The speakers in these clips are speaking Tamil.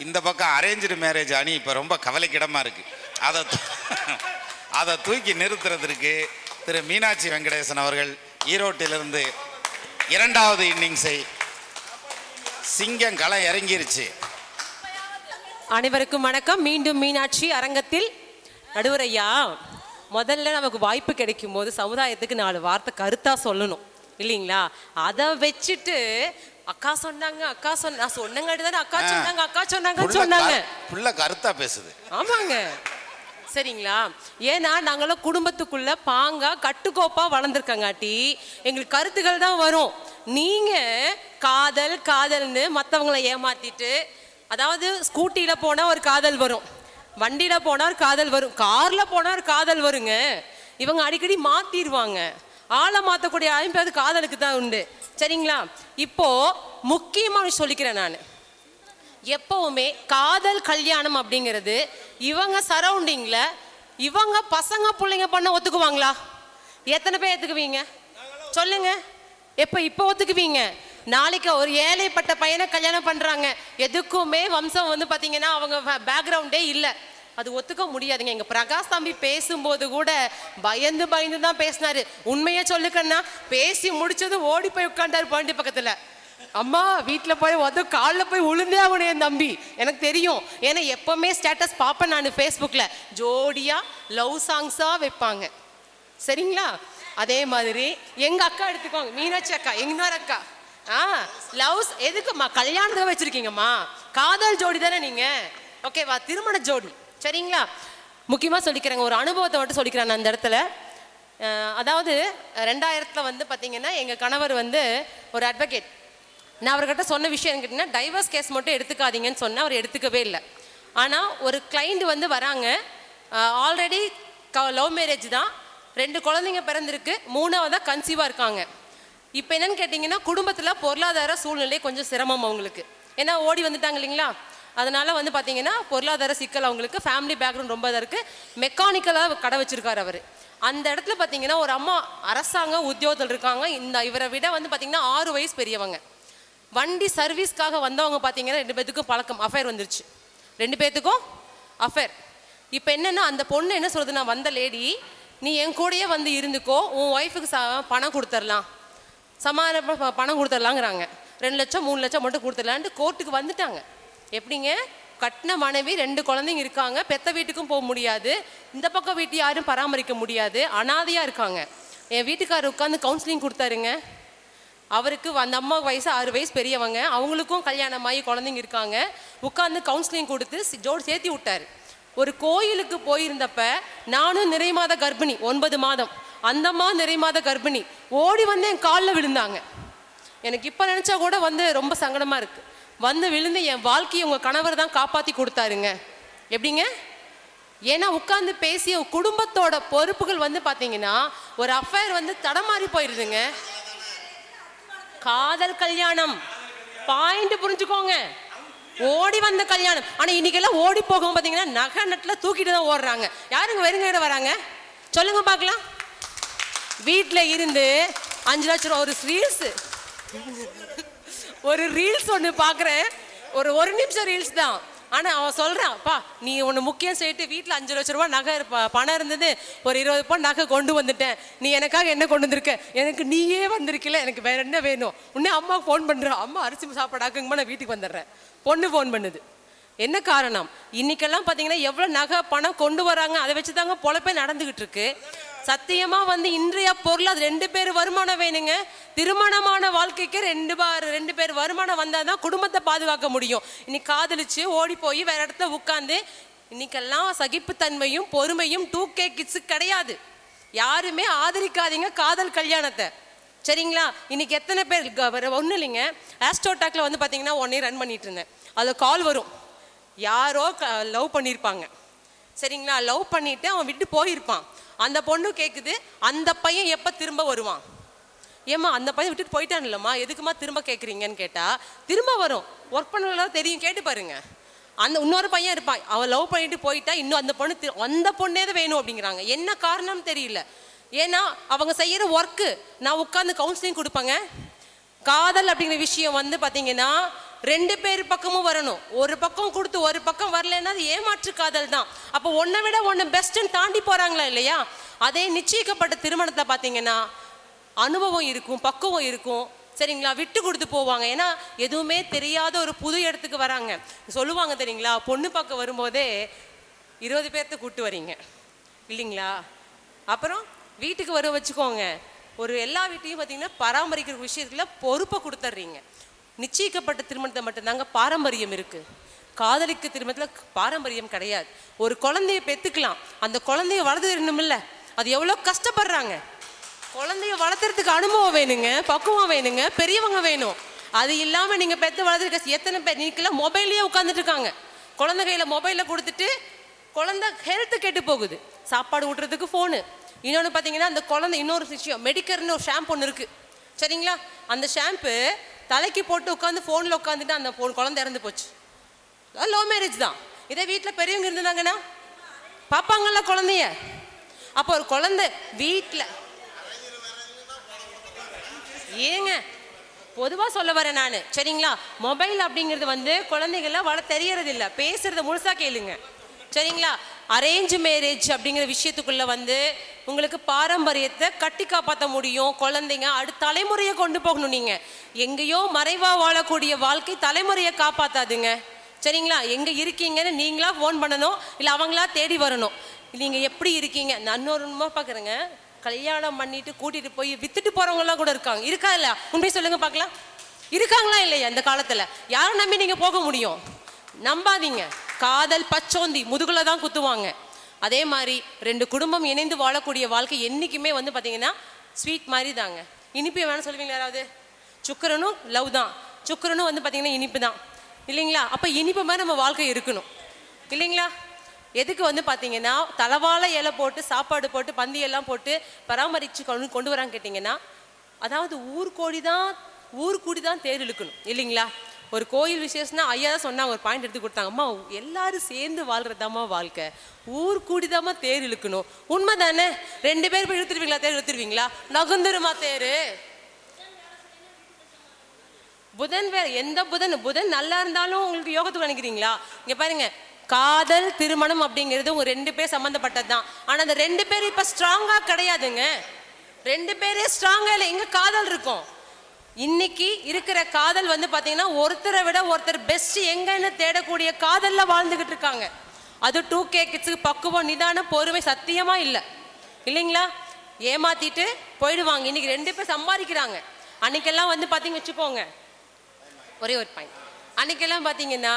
இந்த பக்கம் அரேஞ்சு மேரேஜ் அணி இப்போ ரொம்ப கவலைக்கிடமாக இருக்குது. அதை தூக்கி நிறுத்துறதுக்கு திரு மீனாட்சி வெங்கடேசன் அவர்கள் ஈரோட்டிலிருந்து 2வது இன்னிங்ஸை சிங்கம் களம் இறங்கிருச்சு. அனைவருக்கும் வணக்கம். மீண்டும் மீனாட்சி அரங்கத்தில். நடுவர் ஐயா, முதல்ல நமக்கு வாய்ப்பு கிடைக்கும் போது சமுதாயத்துக்கு 4 வார்த்தை கருத்தா சொல்லணும் இல்லைங்களா? அதை வச்சுட்டு அக்கா சொன்னாங்க நான் சொன்னங்காட்டி தானே அக்கா சொன்னாங்க புள்ள கருத்தா பேசுது. ஆமாங்க, சரிங்களா? ஏன்னா நாங்களாம் குடும்பத்துக்குள்ள பாங்கா கட்டுக்கோப்பா வளர்ந்துருக்கங்காட்டி எங்களுக்கு கருத்துக்கள் தான் வரும். நீங்க காதல்னு மற்றவங்களை ஏமாத்திட்டு, அதாவது ஸ்கூட்டியில போனா ஒரு காதல் வரும், வண்டியில போனா ஒரு காதல் வரும், கார்ல போனா ஒரு காதல் வருங்க. இவங்க அடிக்கடி மாத்திடுவாங்க. ஆளை மாற்றக்கூடிய ஐம்பது காதலுக்கு தான் உண்டு, சரிங்களா? இப்போ முக்கியமாக சொல்லிக்கிறேன் நான், எப்பவுமே காதல் கல்யாணம் அப்படிங்கிறது இவங்க சரௌண்டிங்ல இவங்க பசங்க பிள்ளைங்க பண்ண ஒத்துக்குவாங்களா? எத்தனை பேர் ஒத்துக்குவீங்க சொல்லுங்க? இப்போ ஒத்துக்குவீங்க. நாளைக்கு ஒரு ஏழைப்பட்ட பையனை கல்யாணம் பண்றாங்க, எதுக்குமே வம்சம் வந்து பாத்தீங்கன்னா அவங்க பேக்ரவுண்டே இல்லை, அது ஒத்துக்க முடியாதுங்க. எங்க பிரகாஷ் தம்பி பேசும்போது கூட பயந்து தான் பேசினாரு. உண்மையை சொல்லுக்கன்னா பேசி முடிச்சது ஓடி போய் உட்கார்ந்தாரு பாண்டி பக்கத்துல. அம்மா வீட்டில் போய் காலில் போய் உளுந்தே ஆகணும் என் தம்பி, எனக்கு தெரியும். ஏன்னா எப்பவுமே ஸ்டேட்டஸ் பார்ப்பேன் நான் ஃபேஸ்புக்கில், ஜோடியா லவ் சாங்ஸா வைப்பாங்க, சரிங்களா? அதே மாதிரி எங்க அக்கா எடுத்துக்கோங்க, மீனாட்சி அக்கா, இன்னொரு அக்கா, லவ்ஸ் எதுக்குமா கல்யாணத்தை வச்சிருக்கீங்கம்மா? காதல் ஜோடி தானே நீங்க, ஓகேவா? திருமண ஜோடி, சரிங்களா? முக்கியமாக சொல்லிக்கிறேங்க, ஒரு அனுபவத்தை மட்டும் சொல்லிக்கிறேன் அந்த இடத்துல. அதாவது 2000 வந்து பார்த்தீங்கன்னா எங்கள் கணவர் வந்து ஒரு அட்வொகேட். நான் அவர்கிட்ட சொன்ன விஷயம் கேட்டிங்கன்னா, டைவர்ஸ் கேஸ் மட்டும் எடுத்துக்காதீங்கன்னு சொன்னால் அவர் எடுத்துக்கவே இல்லை. ஆனால் ஒரு கிளைண்ட் வந்து வராங்க, ஆல்ரெடி லவ் மேரேஜ் தான், 2 குழந்தைங்க பிறந்திருக்கு, 3ஆவதாக கன்சீவாக இருக்காங்க. இப்போ என்னன்னு கேட்டிங்கன்னா, குடும்பத்தில் பொருளாதார சூழ்நிலை கொஞ்சம் சிரமம் அவங்களுக்கு, ஏன்னா ஓடி வந்துட்டாங்க இல்லைங்களா? அதனால வந்து பார்த்தீங்கன்னா பொருளாதார சிக்கல் அவங்களுக்கு, ஃபேமிலி பேக்ரவுண்ட் ரொம்ப இதாக இருக்குது. மெக்கானிக்கலாக கடை வச்சிருக்காரு அவர். அந்த இடத்துல பார்த்தீங்கன்னா ஒரு அம்மா அரசாங்க உத்தியோகத்தில் இருக்காங்க. இவரை விட வந்து பார்த்தீங்கன்னா 6 வயசு பெரியவங்க. வண்டி சர்வீஸ்க்காக வந்தவங்க பார்த்தீங்கன்னா 2 பேத்துக்கும் பழக்கம், அஃபேர் வந்துருச்சு, 2 பேத்துக்கும் அஃபேர். இப்போ என்னென்னா அந்த பொண்ணு என்ன சொல்கிறது, நான் வந்த லேடி, நீ என் கூடயே வந்து இருந்துக்கோ, உன் ஒய்ஃபுக்கு பணம் கொடுத்துடலாம், பணம் கொடுத்துடலாங்கிறாங்க. 2 லட்சம் 3 லட்சம் மட்டும் கொடுத்துடலான்ட்டு கோர்ட்டுக்கு வந்துட்டாங்க. எப்படிங்க? கட்டின மனைவி, 2 குழந்தைங்க இருக்காங்க, பெத்த வீட்டுக்கும் போக முடியாது, இந்த பக்கம் வீட்டு யாரும் பராமரிக்க முடியாது, அனாதையாக இருக்காங்க. என் வீட்டுக்காரர் உட்காந்து கவுன்சிலிங் கொடுத்தாருங்க. அவருக்கு அந்த அம்மா வயசு 6 வயசு பெரியவங்க, அவங்களுக்கும் கல்யாணமாகி குழந்தைங்க இருக்காங்க. உட்காந்து கவுன்சிலிங் கொடுத்து ஜோடி சேர்த்தி விட்டார். ஒரு கோயிலுக்கு போயிருந்தப்ப நானும் நிறைமாத கர்ப்பிணி, 9 மாதம், அந்த அம்மா நிறைமாத கர்ப்பிணி, ஓடி வந்து என் காலில் விழுந்தாங்க. எனக்கு இப்போ நினச்சா கூட வந்து ரொம்ப சங்கடமாக இருக்குது. வந்து விழுந்து என் வாழ்க்கையை உங்கள் கணவர் தான் காப்பாற்றி கொடுத்தாருங்க. எப்படிங்க? ஏன்னா உட்காந்து பேசிய குடும்பத்தோட பொறுப்புகள் வந்து பார்த்தீங்கன்னா ஒரு அஃபேர் வந்து தடமாறி போயிடுதுங்க. காதல் கல்யாணம் பாயிண்ட் புரிஞ்சுக்கோங்க, ஓடி வந்த கல்யாணம். ஆனால் இன்னைக்கெல்லாம் ஓடி போகும் பார்த்தீங்கன்னா நகை நட்டில் தூக்கிட்டு தான் ஓடுறாங்க. யாருங்க வெறுங்க வராங்க சொல்லுங்க பார்க்கலாம்? வீட்டில் இருந்து 5 லட்சம் ரூபா ஒரு ரீல்ஸ் ஒன்று பார்க்குறேன், ஒரு நிமிஷம் ரீல்ஸ் தான். ஆனால் அவன் சொல்கிறான், அப்பா நீ ஒன்று முக்கியம் செய்யிட்டு வீட்டில் 5 லட்ச ரூபா நகை பணம் இருந்தது, ஒரு 20 பவுன் நகை கொண்டு வந்துட்டேன், நீ எனக்காக என்ன கொண்டு வந்திருக்க? எனக்கு நீயே வந்திருக்கல, எனக்கு வேற என்ன வேணும்? உடனே அம்மாவுக்கு ஃபோன் பண்ணுறான், அம்மா அரிசி சாப்பாடாக்குங்கம்மா நான் வீட்டுக்கு வந்துடுறேன். பொண்ணு ஃபோன் பண்ணுது. என்ன காரணம்? இன்னைக்கெல்லாம் பார்த்தீங்கன்னா எவ்வளோ நகை பணம் கொண்டு வராங்க, அதை வச்சு தாங்க பொழப்பே நடந்துகிட்டு இருக்கு. சத்தியமா வந்து இன்றைய பொருள் அது 2 பேர் வருமானம் வேணுங்க. திருமணமான வாழ்க்கைக்கு 2 பேர் வருமானம் வந்தால் தான் குடும்பத்தை பாதுகாக்க முடியும். இன்னைக்கு காதலிச்சு ஓடி போய் வேற இடத்துல உட்காந்து, இன்னைக்கெல்லாம் சகிப்புத்தன்மையும் பொறுமையும் 2K கிட்ஸு கிடையாது. யாருமே ஆதரிக்காதீங்க காதல் கல்யாணத்தை, சரிங்களா? இன்னைக்கு எத்தனை பேர் ஒன்றும் இல்லைங்க, ஆஸ்ட்ரோடாக்ல வந்து பார்த்தீங்கன்னா 1 இயர் ரன் பண்ணிட்டு இருந்தேன். அதில் கால் வரும், யாரோ லவ் பண்ணியிருப்பாங்க, சரிங்களா? லவ் பண்ணிட்டு அவன் விட்டு போயிருப்பான். அந்த பொண்ணு கேட்குது, அந்த பையன் எப்போ திரும்ப வருவான்? ஏம்மா அந்த பையன் விட்டுட்டு போயிட்டான் இல்லைம்மா, எதுக்குமா திரும்ப கேட்குறீங்கன்னு கேட்டால், திரும்ப வரும், ஒர்க் பண்ணலாம் தெரியும், கேட்டு பாருங்க. அந்த இன்னொரு பையன் இருப்பான், அவன் லவ் பண்ணிட்டு போயிட்டா இன்னும் அந்த பொண்ணே தான் வேணும் அப்படிங்கிறாங்க. என்ன காரணம் தெரியல. ஏன்னா அவங்க செய்கிற ஒர்க்கு, நான் உட்காந்து கவுன்சிலிங் கொடுப்பேங்க. காதல் அப்படிங்கிற விஷயம் வந்து பார்த்தீங்கன்னா ரெண்டு பேர் பக்கமும் வரணும். ஒரு பக்கம் கொடுத்து ஒரு பக்கம் வரலன்னா அது ஏமாற்று காதல் தான். அப்போ ஒன்றை விட ஒன்று பெஸ்ட்டுன்னு தாண்டி போகிறாங்களா இல்லையா? அதே நிச்சயிக்கப்பட்ட திருமணத்தை பார்த்தீங்கன்னா அனுபவம் இருக்கும், பக்குவம் இருக்கும், சரிங்களா, விட்டு கொடுத்து போவாங்க. ஏன்னா எதுவுமே தெரியாத ஒரு புது இடத்துக்கு வராங்க. சொல்லுவாங்க தெரியுங்களா, பொண்ணு பார்க்க வரும்போதே 20 பேர்த்த கூப்பிட்டு வரீங்க இல்லைங்களா, அப்புறம் வீட்டுக்கு வர வச்சுக்கோங்க, ஒரு எல்லா வீட்டையும் பார்த்தீங்கன்னா பராமரிக்கிற விஷயத்துல பொறுப்பை கொடுத்துட்றீங்க. நிச்சயிக்கப்பட்ட திருமணத்தை மட்டும்தாங்க பாரம்பரியம் இருக்குது. காதலிக்க திருமணத்தில் பாரம்பரியம் கிடையாது. ஒரு குழந்தைய பெற்றுக்கலாம், அந்த குழந்தைய வளர்த்துடணும் இல்லை, அது எவ்வளோ கஷ்டப்படுறாங்க. குழந்தைய வளர்த்துறதுக்கு அனுபவம் வேணுங்க, பக்குவம் வேணுங்க, பெரியவங்க வேணும். அது இல்லாமல் நீங்கள் பெற்று வளர்த்துருக்க எத்தனை பேர் நீக்கெல்லாம் மொபைல்லையே உட்காந்துட்டு இருக்காங்க. குழந்தை கையில் மொபைலில் கொடுத்துட்டு குழந்தை ஹெல்த்து கெட்டு போகுது. சாப்பாடு ஊட்டுறதுக்கு ஃபோனு. இன்னொன்று பார்த்தீங்கன்னா அந்த குழந்தை இன்னொரு விஷயம், மெடிக்கர்னு ஒரு ஷாம்பு ஒன்று இருக்குது சரிங்களா, அந்த ஷாம்பு தலைக்கு போட்டு உட்காந்து ஃபோனில் உட்காந்துட்டு அந்த குழந்தை இறந்து போச்சு. லவ் மேரேஜ் தான். இதே வீட்டில் பெரியவங்க இருந்தாங்கன்னா பார்ப்பாங்கல்ல குழந்தைய. அப்போ ஒரு குழந்தை வீட்டில் ஏங்க பொதுவாக சொல்ல வரேன் நான் சரிங்களா, மொபைல் அப்படிங்கிறது குழந்தைகள்லாம் தெரியறது இல்லை, பேசுறத முழுசாக கேளுங்க சரிங்களா. அரேஞ்ச் மேரேஜ் அப்படிங்கிற விஷயத்துக்குள்ள உங்களுக்கு பாரம்பரியத்தை கட்டி காப்பாற்ற முடியும். குழந்தைங்க அடுத்த தலைமுறையை கொண்டு போகணும். நீங்கள் எங்கேயோ மறைவா வாழக்கூடிய வாழ்க்கை தலைமுறையை காப்பாற்றாதுங்க சரிங்களா. எங்கே இருக்கீங்கன்னு நீங்களா ஃபோன் பண்ணணும், இல்லை அவங்களா தேடி வரணும். நீங்கள் எப்படி இருக்கீங்க, நான் இன்னொரு பார்க்குறேங்க, கல்யாணம் பண்ணிட்டு கூட்டிகிட்டு போய் வித்துட்டு போகிறவங்களாம் கூட இருக்காங்க. இருக்கா இல்லை உண்மையை சொல்லுங்கள் பார்க்கலாம், இருக்காங்களா இல்லையா? இந்த காலத்தில் யாரை நம்பி நீங்கள் போக முடியும்? நம்பாதீங்க. காதல் பச்சோந்தி முதுகுல தான் குத்துவாங்க. அதே மாதிரி ரெண்டு குடும்பம் இணைந்து வாழக்கூடிய வாழ்க்கை என்றைக்குமே பார்த்தீங்கன்னா ஸ்வீட் மாதிரி தாங்க. இனிப்பு வேணாம் சொல்லுவீங்களா யாராவது? சுக்கரனும் லவ் தான், சுக்கரனும் பார்த்தீங்கன்னா இனிப்பு தான் இல்லைங்களா. அப்போ இனிப்பு மாதிரி நம்ம வாழ்க்கை இருக்கணும் இல்லைங்களா. எதுக்கு பார்த்தீங்கன்னா தலவாழை இலை போட்டு சாப்பாடு போட்டு பந்தியெல்லாம் போட்டு பராமரித்து கொண்டு வராங்க கேட்டிங்கன்னா, அதாவது ஊர்கூடி தான் தேர் இழுக்கணும் இல்லைங்களா. ஒரு கோயில் விசேஷம்னா ஐயா தான் சொன்னாங்க, ஒரு பாயிண்ட் எடுத்து கொடுத்தாங்க, அம்மா எல்லாரும் சேர்ந்து வாழ்றதாம்மா வாழ்க்கை, ஊர் கூடிதாம்மா தேர் இழுக்கணும். உண்மை தானே? 2 பேர் போய் இழுத்துருவீங்களா? தேர் இழுத்துருவீங்களா? நகுந்துருமா தேர்? புதன் வேற எந்த புதன் நல்லா இருந்தாலும் உங்களுக்கு யோகத்துக்கு நினைக்கிறீங்களா? இங்க பாருங்க, காதல் திருமணம் அப்படிங்கிறது உங்க 2 பேர் சம்மந்தப்பட்டது தான். ஆனா அந்த 2 பேர் இப்ப ஸ்ட்ராங்கா கிடையாதுங்க. 2 பேரே ஸ்ட்ராங்கா இல்லை. எங்க காதல் இருக்கும்? இன்னைக்கு இருக்கிற காதல் பார்த்தீங்கன்னா ஒருத்தரை விட ஒருத்தர் பெஸ்ட் எங்கன்னு தேடக்கூடிய காதல்ல வாழ்ந்துகிட்டு இருக்காங்க. அது 2K கிட்ஸுக்கு பக்குவம் நிதான பொறுமை சத்தியமா இல்லை இல்லைங்களா. ஏமாத்திட்டு போயிடுவாங்க. இன்னைக்கு 2 பேர் சம்பாதிக்கிறாங்க. அன்னைக்கெல்லாம் பார்த்தீங்க வச்சுக்கோங்க, ஒரே ஒரு பாயிண்ட், அன்னைக்கெல்லாம் பார்த்தீங்கன்னா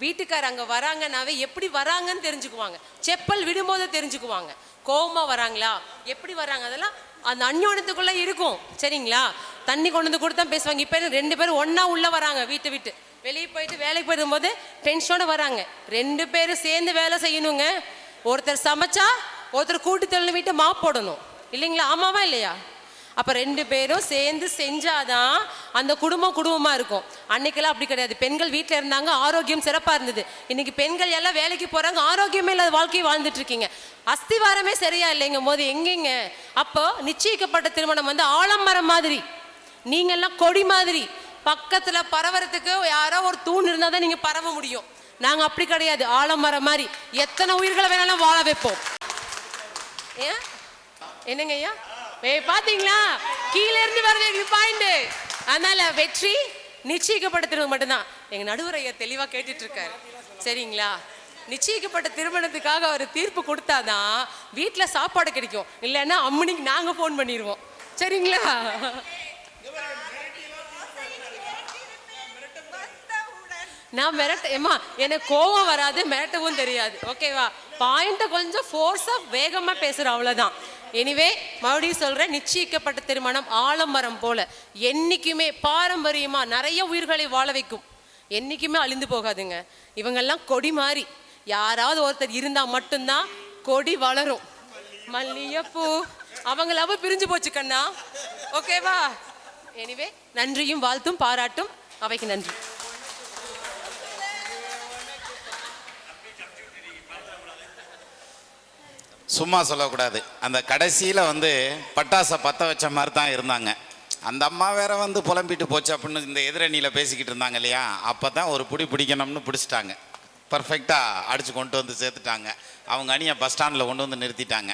வீட்டுக்கார அங்கே வராங்கன்னாவே எப்படி வராங்கன்னு தெரிஞ்சுக்குவாங்க, செப்பல் விடும்போது தெரிஞ்சுக்குவாங்க, கோவமா வராங்களா எப்படி வராங்க, அதெல்லாம் அந்த அந்யோனத்துக்குள்ள இருக்கும் சரிங்களா. தண்ணி கொண்டு வந்து கொடுத்தா பேசுவாங்க. இப்போ 2 பேரும் ஒன்னா உள்ள வராங்க, வீட்டை விட்டு வெளியே போயிட்டு வேலைக்கு போயிடும்போது டென்ஷனோட வராங்க. 2 பேரும் சேர்ந்து வேலை செய்யணுங்க. ஒருத்தர் சமைச்சா ஒருத்தர் கூட்டு தள்ளு வீட்டை மாப் போடணும் இல்லைங்களா. ஆமாவா இல்லையா? அப்போ 2 பேரும் சேர்ந்து செஞ்சாதான் அந்த குடும்பமா இருக்கும். அன்னைக்கெல்லாம் அப்படி கிடையாது. பெண்கள் வீட்டில் இருந்தாங்க, ஆரோக்கியம் சிறப்பாக இருந்தது. இன்னைக்கு பெண்கள் எல்லாம் வேலைக்கு போறாங்க, ஆரோக்கியமே இல்லாத வாழ்க்கையை வாழ்ந்துட்டு இருக்கீங்க. அஸ்திவாரமே சரியா இல்லைங்கும் போது எங்கெங்க? அப்போ நிச்சயிக்கப்பட்ட திருமணம் ஆலமரம் மாதிரி, நீங்க எல்லாம் கொடி மாதிரி, பக்கத்துல பரவறதுக்கு யாரோ ஒரு தூண் இருந்தால் தான் நீங்க பரவ முடியும். நாங்க அப்படி கிடையாது, ஆலமரம் மாதிரி எத்தனை உயிர்களை வேணாலும் வாழ வைப்போம். ஏன் என்னங்க ஐயா பாத்தீங்களா, கீழே இருந்து வருது பாயிண்ட். அதனால வெற்றி நிச்சயிக்கப்பட்ட திருமணம் மட்டும்தான். எங்க நடுவர் ஐயா தெளிவா கேட்டுட்டு இருக்காரு சரிங்களா. நிச்சயிக்கப்பட்ட திருமணத்துக்காக ஒரு தீர்ப்பு கொடுத்தாதான் வீட்டில் சாப்பாடு கிடைக்கும், இல்லைன்னா அம்மனிக்கு நாங்க ஃபோன் பண்ணிடுவோம் சரிங்களா. நான் ஏமா எனக்கு கோவம் வராது, மிரட்டவும் தெரியாது ஓகேவா. பாயிண்ட்டை கொஞ்சம் ஃபோர்ஸாக வேகமாக பேசுகிறோம் அவ்வளோதான். எனிவே மறுபடியும் சொல்கிறேன், நிச்சயிக்கப்பட்ட திருமணம் ஆலமரம் போல என்றைக்குமே பாரம்பரியமாக நிறைய உயிர்களை வாழ வைக்கும், என்றைக்குமே அழிந்து போகாதுங்க. இவங்கெல்லாம் கொடி மாதிரி, யாராவது ஒருத்தர் இருந்தால் மட்டும்தான் கொடி வளரும். மல்லிகைப்பூ அவங்களாவ பிரிஞ்சு போச்சு கண்ணா ஓகேவா. எனிவே நன்றியும் வாழ்த்தும் பாராட்டும் அவைக்கு நன்றி. சும்மா சொல்லக்கூடாது. அந்த கடைசியில் பட்டாசை பற்ற வச்ச மாதிரி தான் இருந்தாங்க. அந்த அம்மா வேற வந்து புலம்பிட்டு போச்சு அப்படின்னு இந்த எதிரணியில் பேசிக்கிட்டு இருந்தாங்க இல்லையா, அப்போ தான் ஒரு பிடிக்கணும்னு பிடிச்சிட்டாங்க. பர்ஃபெக்டாக அடித்து கொண்டு வந்து சேர்த்துட்டாங்க. அவங்க அணியை பஸ் ஸ்டாண்டில் கொண்டு வந்து நிறுத்திட்டாங்க.